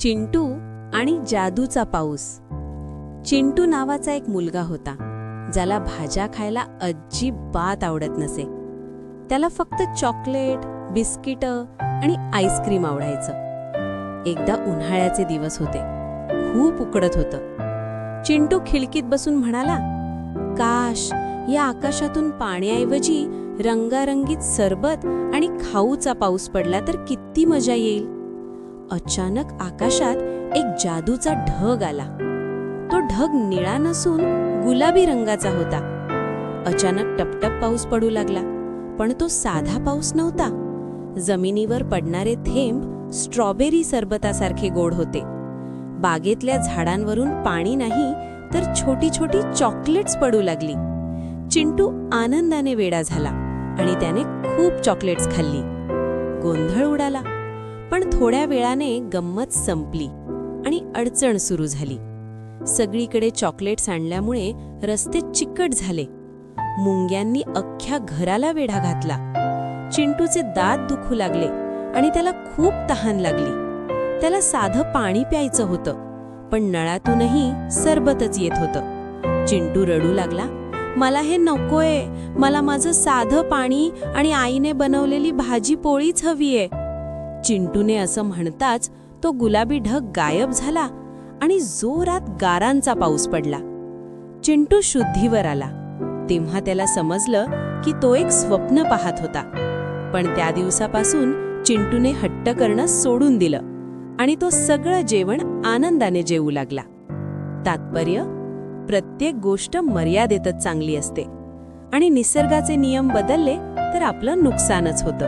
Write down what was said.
चिंटू आणि जादूचा पाऊस. चिंटू नावाचा एक मुलगा होता ज्याला भाज्या खायला अजिबात आवडत नसे. त्याला फक्त चॉकलेट, बिस्किटं आणि आईस्क्रीम आवडायचं. एकदा उन्हाळ्याचे दिवस होते. खूप उकडत होतं. चिंटू खिडकीत बसून म्हणाला, काश या आकाशातून पाण्याऐवजी रंगारंगीत सरबत आणि खाऊचा पाऊस पडला तर किती मजा येईल. अचानक आकाशात एक जादूचा ढग आला. तो ढग निळा नसून गुलाबी रंगाचा होता. अचानक टपटप पाऊस पडू लागला, पण तो साधा पाऊस नव्हता. जमिनीवर पडणारे थेंब स्ट्रॉबेरी सरबतासारखे गोड होते. बागेतल्या झाडांवरून पाणी नाही तर छोटी छोटी चॉकलेट्स पडू लागली. चिंटू आनंदाने वेडा झाला आणि त्याने खूप चॉकलेट्स खाल्ली. गोंधळ उडाला, पण थोड्या वेळाने गंमत संपली आणि अडचण सुरू झाली. सगळीकडे चॉकलेट्स आणल्यामुळे रस्ते चिकट झाले. मुंग्यांनी अख्ख्या घराला वेढा घातला. चिंटूचे दात दुखू लागले आणि त्याला खूप तहान लागली. त्याला साधं पाणी प्यायचं होतं, पण नळातूनही सरबतच येत होतं. चिंटू रडू लागला, मला हे नकोय, मला माझं साधं पाणी आणि आईने बनवलेली भाजी पोळीच हवीये. चिंटूने असं म्हणताच तो गुलाबी ढग गायब झाला आणि जोरात गारांचा पाऊस पडला. चिंटू शुद्धीवर आला. तेव्हा त्याला समजलं की तो एक स्वप्न पाहत होता. पण त्या दिवसापासून चिंटूने हट्ट करणं सोडून दिलं आणि तो सगळं जेवण आनंदाने जेवू लागला. तात्पर्य, प्रत्येक गोष्ट मर्यादेतच चांगली असते आणि निसर्गाचे नियम बदलले तर आपलं नुकसानच होतं.